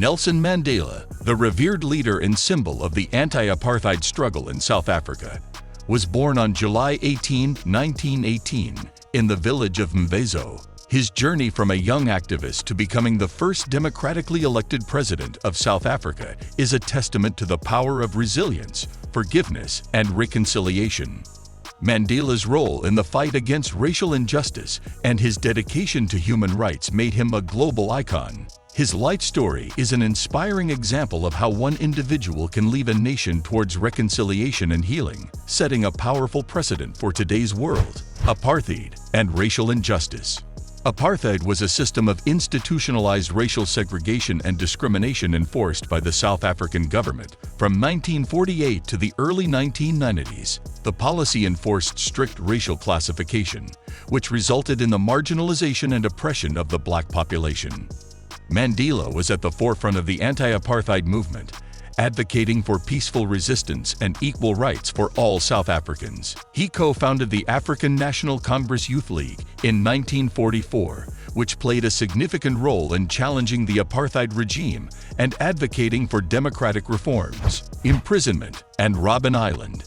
Nelson Mandela, the revered leader and symbol of the anti-apartheid struggle in South Africa, was born on July 18, 1918, in the village of Mvezo. His journey from a young activist to becoming the first democratically elected president of South Africa is a testament to the power of resilience, forgiveness, and reconciliation. Mandela's role in the fight against racial injustice and his dedication to human rights made him a global icon. His life story is an inspiring example of how one individual can lead a nation towards reconciliation and healing, setting a powerful precedent for today's world. Apartheid and racial injustice. Apartheid was a system of institutionalized racial segregation and discrimination enforced by the South African government from 1948 to the early 1990s. The policy enforced strict racial classification, which resulted in the marginalization and oppression of the black population. Mandela was at the forefront of the anti-apartheid movement, advocating for peaceful resistance and equal rights for all South Africans. He co-founded the African National Congress Youth League in 1944, which played a significant role in challenging the apartheid regime and advocating for democratic reforms. Imprisonment and Robben Island.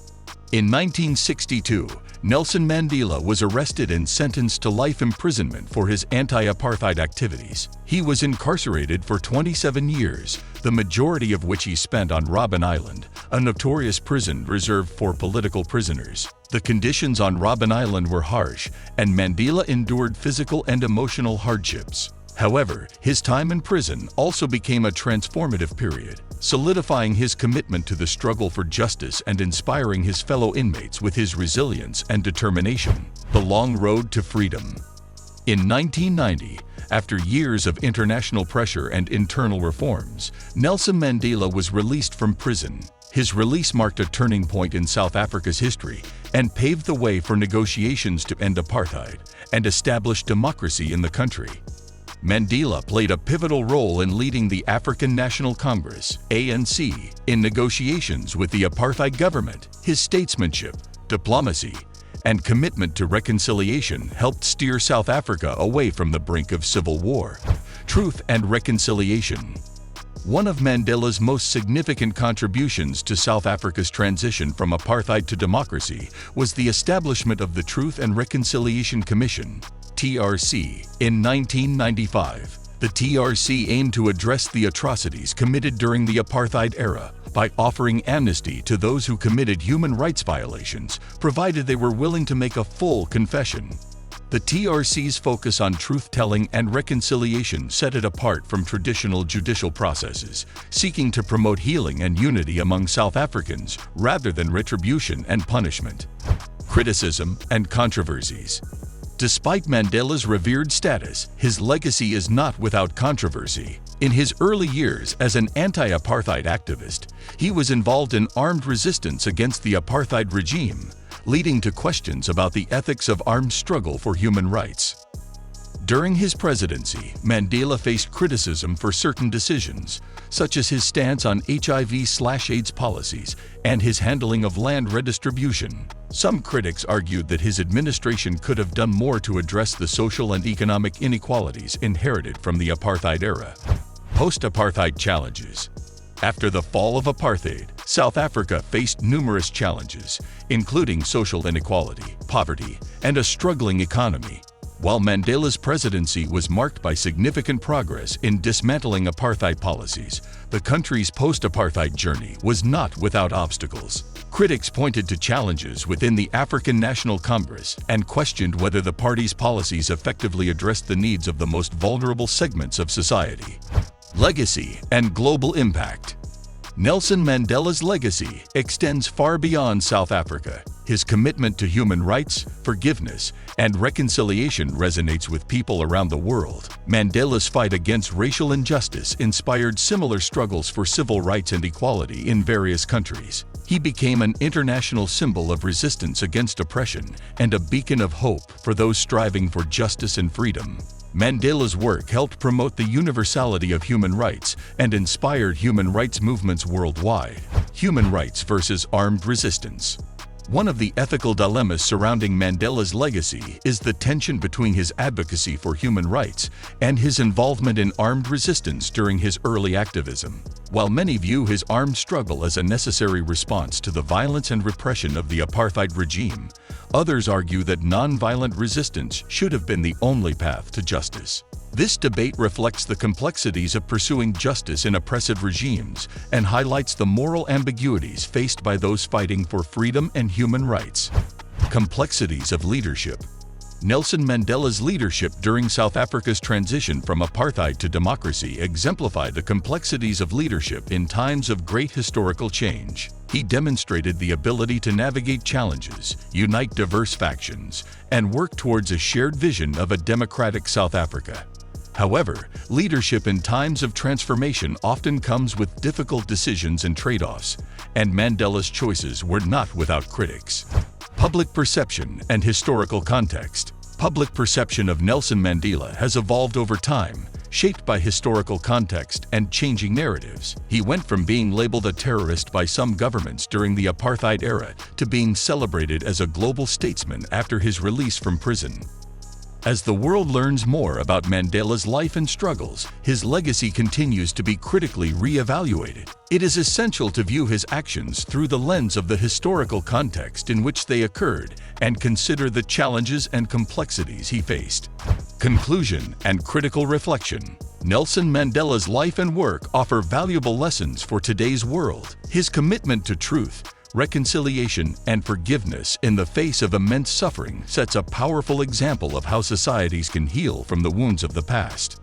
In 1962, Nelson Mandela was arrested and sentenced to life imprisonment for his anti-apartheid activities. He was incarcerated for 27 years, the majority of which he spent on Robben Island, a notorious prison reserved for political prisoners. The conditions on Robben Island were harsh, and Mandela endured physical and emotional hardships. However, his time in prison also became a transformative period, solidifying his commitment to the struggle for justice and inspiring his fellow inmates with his resilience and determination. The long road to freedom. In 1990, after years of international pressure and internal reforms, Nelson Mandela was released from prison. His release marked a turning point in South Africa's history and paved the way for negotiations to end apartheid and establish democracy in the country. Mandela played a pivotal role in leading the African National Congress, ANC, in negotiations with the apartheid government. His statesmanship, diplomacy, and commitment to reconciliation helped steer South Africa away from the brink of civil war. Truth and reconciliation. One of Mandela's most significant contributions to South Africa's transition from apartheid to democracy was the establishment of the Truth and Reconciliation Commission, TRC, in 1995. The TRC aimed to address the atrocities committed during the apartheid era by offering amnesty to those who committed human rights violations, provided they were willing to make a full confession. The TRC's focus on truth-telling and reconciliation set it apart from traditional judicial processes, seeking to promote healing and unity among South Africans rather than retribution and punishment. Criticism and controversies. Despite Mandela's revered status, his legacy is not without controversy. In his early years as an anti-apartheid activist, he was involved in armed resistance against the apartheid regime, leading to questions about the ethics of armed struggle for human rights. During his presidency, Mandela faced criticism for certain decisions, such as his stance on HIV/AIDS policies and his handling of land redistribution. Some critics argued that his administration could have done more to address the social and economic inequalities inherited from the apartheid era. Post-apartheid challenges. After the fall of apartheid, South Africa faced numerous challenges, including social inequality, poverty, and a struggling economy. While Mandela's presidency was marked by significant progress in dismantling apartheid policies, the country's post-apartheid journey was not without obstacles. Critics pointed to challenges within the African National Congress and questioned whether the party's policies effectively addressed the needs of the most vulnerable segments of society. Legacy and global impact. Nelson Mandela's legacy extends far beyond South Africa. His commitment to human rights, forgiveness, and reconciliation resonates with people around the world. Mandela's fight against racial injustice inspired similar struggles for civil rights and equality in various countries. He became an international symbol of resistance against oppression and a beacon of hope for those striving for justice and freedom. Mandela's work helped promote the universality of human rights and inspired human rights movements worldwide. Human rights versus armed resistance. One of the ethical dilemmas surrounding Mandela's legacy is the tension between his advocacy for human rights and his involvement in armed resistance during his early activism. While many view his armed struggle as a necessary response to the violence and repression of the apartheid regime, others argue that nonviolent resistance should have been the only path to justice. This debate reflects the complexities of pursuing justice in oppressive regimes and highlights the moral ambiguities faced by those fighting for freedom and human rights. Complexities of leadership. Nelson Mandela's leadership during South Africa's transition from apartheid to democracy exemplified the complexities of leadership in times of great historical change. He demonstrated the ability to navigate challenges, unite diverse factions, and work towards a shared vision of a democratic South Africa. However, leadership in times of transformation often comes with difficult decisions and trade-offs, and Mandela's choices were not without critics. Public perception and historical context. Public perception of Nelson Mandela has evolved over time, shaped by historical context and changing narratives. He went from being labeled a terrorist by some governments during the apartheid era to being celebrated as a global statesman after his release from prison. As the world learns more about Mandela's life and struggles, his legacy continues to be critically re-evaluated. It is essential to view his actions through the lens of the historical context in which they occurred and consider the challenges and complexities he faced. Conclusion and critical reflection. Nelson Mandela's life and work offer valuable lessons for today's world. His commitment to truth, reconciliation, and forgiveness in the face of immense suffering sets a powerful example of how societies can heal from the wounds of the past.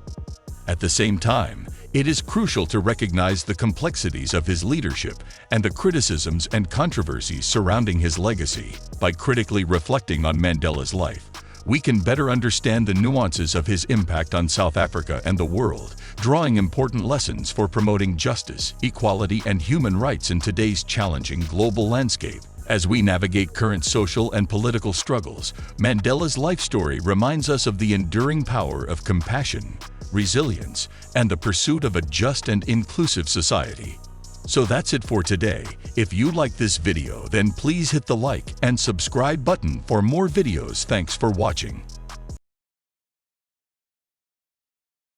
At the same time, it is crucial to recognize the complexities of his leadership and the criticisms and controversies surrounding his legacy. By critically reflecting on Mandela's life, we can better understand the nuances of his impact on South Africa and the world, drawing important lessons for promoting justice, equality, and human rights in today's challenging global landscape. As we navigate current social and political struggles, Mandela's life story reminds us of the enduring power of compassion, resilience, and the pursuit of a just and inclusive society. So that's it for today. If you like this video, then please hit the like and subscribe button for more videos. Thanks for watching.